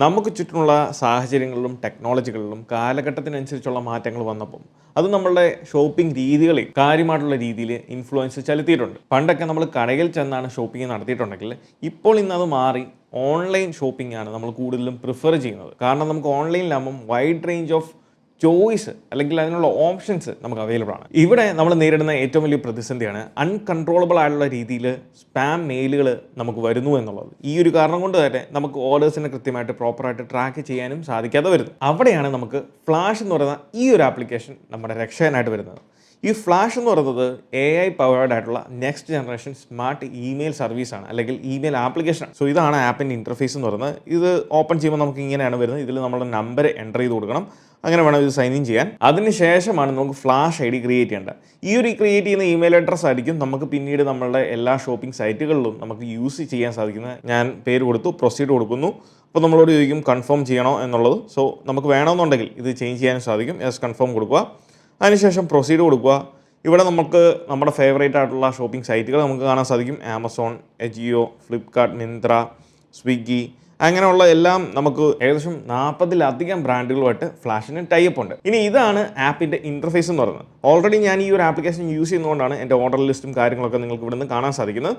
നമുക്ക് ചുറ്റുമുള്ള സാഹചര്യങ്ങളിലും ടെക്നോളജികളിലും കാലഘട്ടത്തിനനുസരിച്ചുള്ള മാറ്റങ്ങൾ വന്നപ്പം അത് നമ്മളുടെ ഷോപ്പിംഗ് രീതികളിൽ കാര്യമായിട്ടുള്ള രീതിയിൽ ഇൻഫ്ലുവൻസ് ചെലുത്തിയിട്ടുണ്ട്. പണ്ടൊക്കെ നമ്മൾ കടയിൽ ചെന്നാണ് ഷോപ്പിംഗ് നടത്തിയിട്ടുണ്ടെങ്കിൽ ഇപ്പോൾ ഇന്നത് മാറി ഓൺലൈൻ ഷോപ്പിംഗ് ആണ് നമ്മൾ കൂടുതലും പ്രിഫർ ചെയ്യുന്നത്. കാരണം നമുക്ക് ഓൺലൈനിലാകുമ്പം വൈഡ് റേഞ്ച് ഓഫ് ചോയ്സ് അല്ലെങ്കിൽ അതിനുള്ള ഓപ്ഷൻസ് നമുക്ക് അവൈലബിൾ ആണ്. ഇവിടെ നമ്മൾ നേരിടുന്ന ഏറ്റവും വലിയ പ്രതിസന്ധിയാണ് അൺകൺട്രോളബിൾ ആയിട്ടുള്ള രീതിയിൽ സ്പാം മെയിലുകൾ നമുക്ക് വരുന്നു എന്നുള്ളത്. ഈ ഒരു കാരണം കൊണ്ട് തന്നെ നമുക്ക് ഓർഡേഴ്സിനെ കൃത്യമായിട്ട് പ്രോപ്പറായിട്ട് ട്രാക്ക് ചെയ്യാനും സാധിക്കാതെ വരുന്നു. അവിടെയാണ് നമുക്ക് ഫ്ലാഷ് എന്ന് പറയുന്ന ഈ ഒരു ആപ്ലിക്കേഷൻ നമ്മുടെ രക്ഷകനായിട്ട് വരുന്നത്. ഈ ഫ്ലാഷ് എന്ന് പറയുന്നത് AI പവേർഡ് ആയിട്ടുള്ള നെക്സ്റ്റ് ജനറേഷൻ സ്മാർട്ട് ഇമെയിൽ സർവീസാണ്, അല്ലെങ്കിൽ ഇമെയിൽ ആപ്ലിക്കേഷനാണ്. സോ ഇതാണ് ആപ്പിൻ്റെ ഇൻ്റർഫേസ് എന്ന് പറയുന്നത്. ഇത് ഓപ്പൺ ചെയ്യുമ്പോൾ നമുക്ക് ഇങ്ങനെയാണ് വരുന്നത്. ഇതിൽ നമ്മുടെ നമ്പർ എൻ്റർ ചെയ്ത് കൊടുക്കണം. അങ്ങനെ വേണം ഇത് സൈൻ ഇൻ ചെയ്യാൻ. അതിനുശേഷമാണ് നമുക്ക് ഫ്ലാഷ് ID ക്രിയേറ്റ് ചെയ്യേണ്ടത്. ഈ ഒരു ക്രിയേറ്റ് ചെയ്യുന്ന ഇമെയിൽ അഡ്രസ്സ് ആയിരിക്കും നമുക്ക് പിന്നീട് നമ്മളുടെ എല്ലാ ഷോപ്പിംഗ് സൈറ്റുകളിലും നമുക്ക് യൂസ് ചെയ്യാൻ സാധിക്കുന്നത്. ഞാൻ പേര് കൊടുത്തു, പ്രൊസീഡ് കൊടുക്കുന്നു. അപ്പോൾ നമ്മളോട് ചോദിക്കും കൺഫേം ചെയ്യണോ എന്നുള്ളത്. സോ നമുക്ക് വേണമെന്നുണ്ടെങ്കിൽ ഇത് ചേഞ്ച് ചെയ്യാനും സാധിക്കും. യെസ് കൺഫേം കൊടുക്കുക. അതിനുശേഷം പ്രൊസീഡ് കൊടുക്കുക. ഇവിടെ നമുക്ക് നമ്മുടെ ഫേവറേറ്റ് ആയിട്ടുള്ള ഷോപ്പിംഗ് സൈറ്റുകൾ നമുക്ക് കാണാൻ സാധിക്കും. ആമസോൺ, എജിയോ, ഫ്ലിപ്കാർട്ട്, മിന്ത്ര, സ്വിഗ്ഗി, അങ്ങനെയുള്ള എല്ലാം നമുക്ക് ഏകദേശം 40-ലധികം ബ്രാൻഡുകളുമായിട്ട് ഫ്ലാഷിന് ടൈപ്പ് ഉണ്ട്. ഇനി ഇതാണ് ആപ്പിൻ്റെ ഇൻ്റർഫേസ് എന്ന് പറയുന്നത്. ഓൾറെഡി ഞാൻ ഈ ഒരു ആപ്ലിക്കേഷൻ യൂസ് ചെയ്യുന്നതുകൊണ്ടാണ് എൻ്റെ ഓർഡർ ലിസ്റ്റും കാര്യങ്ങളൊക്കെ നിങ്ങൾക്ക് ഇവിടെ നിന്ന് കാണാൻ സാധിക്കുന്നത്.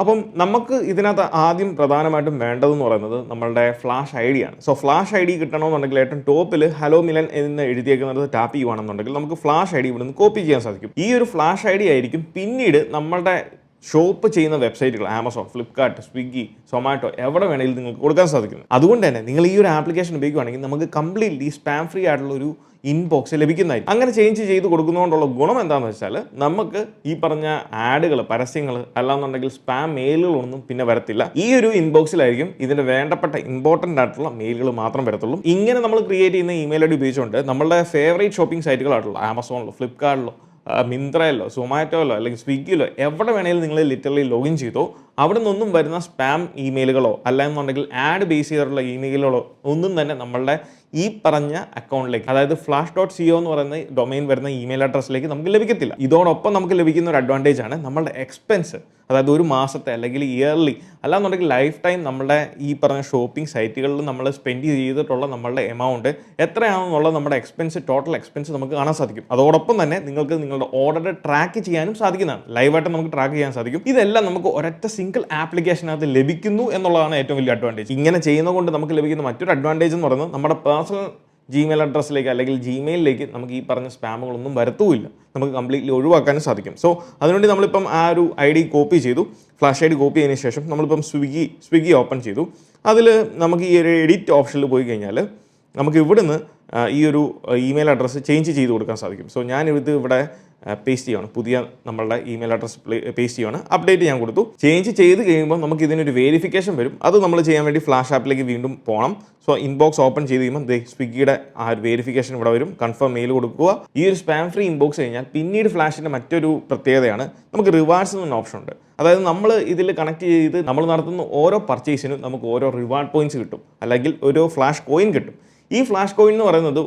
അപ്പം നമുക്ക് ഇതിനകത്ത് ആദ്യം പ്രധാനമായിട്ടും വേണ്ടതെന്ന് പറയുന്നത് നമ്മളുടെ ഫ്ലാഷ് ID ആണ്. സോ ഫ്ലാഷ് ID കിട്ടണമെന്നുണ്ടെങ്കിൽ ഏറ്റവും ടോപ്പിൽ ഹലോ മിലൻ എന്ന് എഴുതിയേക്കുന്നത് ടാപ്പ് ചെയ്യുവാണെന്നുണ്ടെങ്കിൽ നമുക്ക് ഫ്ലാഷ് ID ഇവിടെ നിന്ന് കോപ്പി ചെയ്യാൻ സാധിക്കും. ഈ ഒരു ഫ്ലാഷ് ID ആയിരിക്കും പിന്നീട് നമ്മളുടെ ഷോപ്പ് ചെയ്യുന്ന വെബ്സൈറ്റുകൾ ആമസോൺ, ഫ്ലിപ്കാർട്ട്, സ്വിഗ്ഗി, സൊമാറ്റോ എവിടെ വേണമെങ്കിലും നിങ്ങൾക്ക് കൊടുക്കാൻ സാധിക്കുന്നു. അതുകൊണ്ട് തന്നെ നിങ്ങൾ ഈ ഒരു ആപ്ലിക്കേഷൻ ഉപയോഗിക്കുകയാണെങ്കിൽ നമുക്ക് കംപ്ലീറ്റ്ലി സ്പാം ഫ്രീ ആയിട്ടുള്ള ഒരു ഇൻബോക്സ് ലഭിക്കുന്നതായിരിക്കും. അങ്ങനെ ചേഞ്ച് ചെയ്ത് കൊടുക്കുന്നതുകൊണ്ടുള്ള ഗുണം എന്താണെന്ന് വെച്ചാൽ നമുക്ക് ഈ പറഞ്ഞ ആഡുകൾ, പരസ്യങ്ങൾ അല്ലാന്നുണ്ടെങ്കിൽ സ്പാം മെയിലുകളൊന്നും പിന്നെ വരത്തില്ല. ഈ ഒരു ഇൻബോക്സിലായിരിക്കും ഇതിൻ്റെ വേണ്ടപ്പെട്ട ഇമ്പോർട്ടൻ്റ് ആയിട്ടുള്ള മെയിലുകൾ മാത്രം വരത്തുള്ളൂ. ഇങ്ങനെ നമ്മൾ ക്രിയേറ്റ് ചെയ്യുന്ന ഇമെയിൽ ID ഉപയോഗിച്ചുകൊണ്ട് നമ്മളുടെ ഫേവറേറ്റ് ഷോപ്പിംഗ് സൈറ്റുകളായിട്ടുള്ള ആമസോണിലോ, ഫ്ലിപ്കാർട്ടിലോ, മിന്ത്രയിലോ, സൊമാറ്റോയിലോ അല്ലെങ്കിൽ സ്വിഗ്ഗിയിലോ എവിടെ വേണമെങ്കിലും നിങ്ങൾ ലിറ്ററലി ലോഗിൻ ചെയ്തോ അവിടെ നിന്നൊന്നും വരുന്ന സ്പാം ഇമെയിലുകളോ അല്ലെന്നുണ്ടെങ്കിൽ ആഡ് ബേസ് ചെയ്തിട്ടുള്ള ഇമെയിലുകളോ ഒന്നും തന്നെ നമ്മളുടെ ഈ പറഞ്ഞ അക്കൗണ്ടിലേക്ക്, അതായത് flash.co എന്ന് പറയുന്ന ഡൊമൈൻ വരുന്ന ഇമെയിൽ അഡ്രസ്സിലേക്ക് നമുക്ക് ലഭിക്കത്തില്ല. ഇതോടൊപ്പം നമുക്ക് ലഭിക്കുന്ന ഒരു അഡ്വാൻറ്റേജ് ആണ് നമ്മളുടെ എക്സ്പെൻസ്, അതായത് ഒരു മാസത്തെ അല്ലെങ്കിൽ ഇയർലി അല്ലാന്നുണ്ടെങ്കിൽ ലൈഫ് ടൈം നമ്മളുടെ ഈ പറഞ്ഞ ഷോപ്പിംഗ് സൈറ്റുകളിൽ നമ്മൾ സ്പെൻഡ് ചെയ്തിട്ടുള്ള നമ്മളുടെ എമൗണ്ട് എത്രയാണെന്നുള്ളത് നമ്മുടെ എക്സ്പെൻസ്, ടോട്ടൽ എക്സ്പെൻസ് നമുക്ക് കാണാൻ സാധിക്കും. അതോടൊപ്പം തന്നെ നിങ്ങൾക്ക് നിങ്ങളുടെ ഓർഡർ ട്രാക്ക് ചെയ്യാനും സാധിക്കുന്നതാണ്. ലൈവായിട്ട് നമുക്ക് ട്രാക്ക് ചെയ്യാൻ സാധിക്കും. ഇതെല്ലാം നമുക്ക് ഒരൊറ്റ സിംഗിൾ ആപ്ലിക്കേഷനകത്ത് ലഭിക്കുന്നു എന്നുള്ളതാണ് ഏറ്റവും വലിയ അഡ്വാൻറ്റേജ്. ഇങ്ങനെ ചെയ്യുന്നത് കൊണ്ട് നമുക്ക് ലഭിക്കുന്ന മറ്റൊരു അഡ്വാൻറ്റേജ് എന്ന് പറയുന്നത് നമ്മുടെ പേഴ്സണൽ ജിമെയിൽ അഡ്രസ്സിലേക്ക് അല്ലെങ്കിൽ ജിമെയിലിലേക്ക് നമുക്ക് ഈ പറഞ്ഞ സ്പാമുകളൊന്നും വരത്തുമില്ല. നമുക്ക് കംപ്ലീറ്റ്ലി ഒഴിവാക്കാനും സാധിക്കും. സോ അതിനുവേണ്ടി നമ്മളിപ്പം ആ ഒരു ID കോപ്പി ചെയ്തു. ഫ്ലാഷ് ID കോപ്പി ചെയ്തതിന് ശേഷം നമ്മളിപ്പം സ്വിഗ്ഗി ഓപ്പൺ ചെയ്തു. അതിൽ നമുക്ക് ഈ ഒരു എഡിറ്റ് ഓപ്ഷനിൽ പോയി കഴിഞ്ഞാൽ നമുക്ക് ഇവിടുന്ന് ഈ ഒരു ഇമെയിൽ അഡ്രസ്സ് ചേഞ്ച് ചെയ്ത് കൊടുക്കാൻ സാധിക്കും. സോ ഞാൻ ഇവിടെ പേസ്റ്റ് ചെയ്യുകയാണ്, പുതിയ നമ്മളുടെ ഇമെയിൽ അഡ്രസ്സ് പേസ്റ്റ് ചെയ്യുകയാണ്. അപ്ഡേറ്റ് ഞാൻ കൊടുത്തു. ചേഞ്ച് ചെയ്ത് കഴിയുമ്പോൾ നമുക്ക് ഇതിനൊരു വെരിഫിക്കേഷൻ വരും. അത് നമ്മൾ ചെയ്യാൻ വേണ്ടി ഫ്ലാഷ് ആപ്പിലേക്ക് വീണ്ടും പോകണം. സോ ഇൻബോക്സ് ഓപ്പൺ ചെയ്ത് കഴിയുമ്പോൾ സ്വിഗ്ഗിയുടെ ആ ഒരു വെരിഫിക്കേഷൻ ഇവിടെ വരും. കൺഫേം മെയിൽ കൊടുക്കുക. ഈ ഒരു സ്പാം ഫ്രീ ഇൻബോക്സ് കഴിഞ്ഞാൽ പിന്നീട് ഫ്ലാഷിൻ്റെ മറ്റൊരു പ്രത്യേകതയാണ് നമുക്ക് റിവാർഡ്സ് എന്ന ഓപ്ഷൻ ഉണ്ട്. അതായത് നമ്മൾ ഇതിൽ കണക്ട് ചെയ്ത് നമ്മൾ നടത്തുന്ന ഓരോ പർച്ചേസിനും നമുക്ക് ഓരോ റിവാർഡ് പോയിന്റ്സ് കിട്ടും, അല്ലെങ്കിൽ ഓരോ ഫ്ലാഷ് കോയിൻ കിട്ടും. ഈ ഫ്ലാഷ് കോയിൻ എന്ന് പറയുന്നത്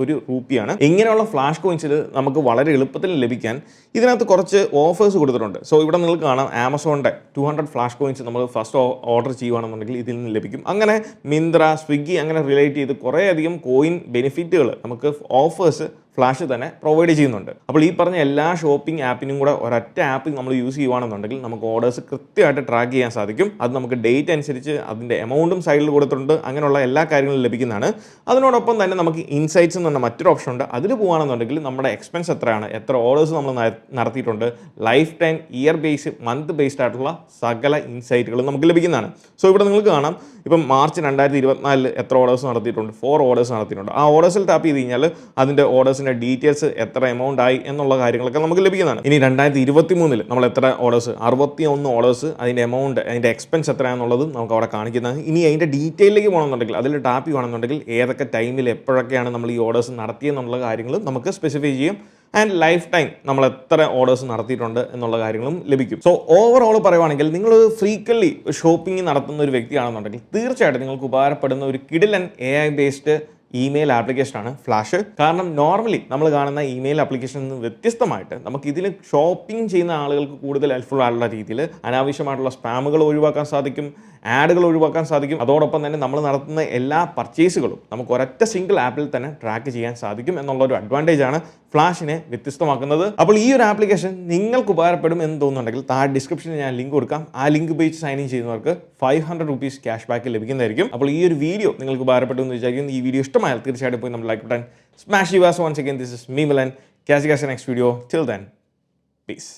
ഒരു രൂപയാണ്. ഇങ്ങനെയുള്ള ഫ്ലാഷ് കോയിൻസിൽ നമുക്ക് വളരെ എളുപ്പത്തിൽ ലഭിക്കാൻ ഇതിനകത്ത് കുറച്ച് ഓഫേഴ്സ് കൊടുത്തിട്ടുണ്ട്. സോ ഇവിടെ നിങ്ങൾക്ക് കാണാം ആമസോണിൻ്റെ 200 ഫ്ലാഷ് കോയിൻസ് നമ്മൾ ഫസ്റ്റ് ഓർഡർ ചെയ്യുകയാണെന്നുണ്ടെങ്കിൽ ഇതിൽ നിന്ന് ലഭിക്കും. അങ്ങനെ മിന്ത്ര, സ്വിഗ്ഗി അങ്ങനെ റിലേറ്റ് ചെയ്ത് കുറേയധികം കോയിൻ ബെനിഫിറ്റുകൾ നമുക്ക് ഓഫേഴ്സ് ഫ്ലാഷ് തന്നെ പ്രൊവൈഡ് ചെയ്യുന്നുണ്ട്. അപ്പോൾ ഈ പറഞ്ഞ എല്ലാ ഷോപ്പിംഗ് ആപ്പിനും കൂടെ ഒരൊറ്റ ആപ്പ് നമ്മൾ യൂസ് ചെയ്യുകയാണെന്നുണ്ടെങ്കിൽ നമുക്ക് ഓർഡേഴ്സ് കൃത്യമായിട്ട് ട്രാക്ക് ചെയ്യാൻ സാധിക്കും. അത് നമുക്ക് ഡേറ്റ് അനുസരിച്ച് അതിൻ്റെ എമൗണ്ടും സൈഡിൽ കൊടുത്തിട്ടുണ്ട്. അങ്ങനെയുള്ള എല്ലാ കാര്യങ്ങളും ലഭിക്കുന്നതാണ്. അതിനോടൊപ്പം തന്നെ നമുക്ക് ഇൻസൈറ്റ്സ് എന്ന് പറഞ്ഞ മറ്റൊരു ഓപ്ഷൻ ഉണ്ട്. അതിൽ പോകുകയാണെന്നുണ്ടെങ്കിൽ നമ്മുടെ എക്സ്പെൻസ് എത്രയാണ്, എത്ര ഓർഡേഴ്സ് നമ്മൾ നടത്തിയിട്ടുണ്ട്, life time, year base, month based ആയിട്ടുള്ള സകല ഇൻസൈറ്റുകളും നമുക്ക് ലഭിക്കുന്നതാണ്. സോ ഇവിടെ നിങ്ങൾക്ക് കാണാം ഇപ്പം മാർച്ച് 2024 എത്ര ഓർഡേഴ്സ് നടത്തിയിട്ടുണ്ട്, 4 ഓർഡേഴ്സ് നടത്തിയിട്ടുണ്ട്. ആ ഓർഡേഴ്സിൽ ടാപ്പ് ചെയ്ത് കഴിഞ്ഞാൽ അതിൻ്റെ ഓർഡേഴ്സിൻ്റെ ഡീറ്റെയിൽസ്, എത്ര എമൗണ്ട് ആയി എന്നുള്ള കാര്യങ്ങളൊക്കെ നമുക്ക് ലഭിക്കുന്നതാണ്. ഇനി 2023 നമ്മൾ എത്ര ഓർഡേഴ്സ്, 61 ഓർഡേഴ്സ്, അതിൻ്റെ എമൗണ്ട്, അതിൻ്റെ എക്സ്പെൻസ് എത്രയാണെന്നുള്ളത് നമുക്ക് അവിടെ കാണിക്കുന്നത്. ഇനി അതിൻ്റെ ഡീറ്റെയിലേക്ക് പോകണമെന്നുണ്ടെങ്കിൽ, അതിൽ ടാപ്പ് ചെയ്യുകയാണെന്നുണ്ടെങ്കിൽ ഏതൊക്കെ ടൈമിൽ എപ്പോഴൊക്കെയാണ് നമ്മൾ ഈ ഓർഡേഴ്സ് നടത്തിയെന്നുള്ള കാര്യങ്ങൾ നമുക്ക് സ്പെസിഫൈ ചെയ്യും. ആൻഡ് ലൈഫ് ടൈം നമ്മൾ എത്ര ഓർഡേഴ്സ് നടത്തിയിട്ടുണ്ട് എന്നുള്ള കാര്യങ്ങളും ലഭിക്കും. സോ ഓവറോൾ പറയുവാണെങ്കിൽ നിങ്ങൾ ഫ്രീക്വൻലി ഷോപ്പിംഗ് നടത്തുന്ന ഒരു വ്യക്തിയാണെന്നുണ്ടെങ്കിൽ തീർച്ചയായിട്ടും നിങ്ങൾക്ക് ഉപകാരപ്പെടുന്ന ഒരു കിടിലൻ AI ബേസ്ഡ് ഇമെയിൽ ആപ്ലിക്കേഷനാണ് ഫ്ലാഷ്. കാരണം നോർമലി നമ്മൾ കാണുന്ന ഇമെയിൽ ആപ്ലിക്കേഷനിൽ നിന്ന് വ്യത്യസ്തമായിട്ട് നമുക്ക് ഇതിൽ ഷോപ്പിംഗ് ചെയ്യുന്ന ആളുകൾക്ക് കൂടുതൽ ഹെൽപ്ഫുൾ ആയിട്ടുള്ള രീതിയിൽ അനാവശ്യമായിട്ടുള്ള സ്പാമുകൾ ഒഴിവാക്കാൻ സാധിക്കും. ആഡുകൾ ഒഴിവാക്കാൻ സാധിക്കും. അതോടൊപ്പം തന്നെ നമ്മൾ നടത്തുന്ന എല്ലാ പർച്ചേസുകളും നമുക്ക് ഒരൊറ്റ സിംഗിൾ ആപ്പിൽ തന്നെ ട്രാക്ക് ചെയ്യാൻ സാധിക്കും എന്നുള്ളൊരു അഡ്വാൻറ്റേജ് ആണ് ഫ്ലാഷിനെ വ്യത്യസ്തമാക്കുന്നത്. അപ്പോൾ ഈ ഒരു ആപ്ലിക്കേഷൻ നിങ്ങൾക്ക് ഉപകാരപ്പെടും എന്ന് തോന്നുന്നുണ്ടെങ്കിൽ താഴെ ഡിസ്ക്രിപ്ഷനിൽ ഞാൻ ലിങ്ക് കൊടുക്കാം. ആ ലിങ്ക് ഉപയോഗിച്ച് സൈൻ ഇൻ ചെയ്യുന്നവർക്ക് 500 rupees ക്യാഷ് ബാക്ക് ലഭിക്കുന്നതായിരിക്കും. അപ്പോൾ ഈ ഒരു വീഡിയോ നിങ്ങൾക്ക് ഉപകാരപ്പെട്ടു എന്ന് വിചാരിക്കുന്നു. ഈ വീഡിയോ ഇഷ്ടമായാൽ തീർച്ചയായിട്ടും പോയി നമ്മൾ ലൈക്ക് ബട്ടൺ സ്മാഷ് ചെയ്യുക. So once again this is me Milan. Catch you guys in the next video. Till then, peace.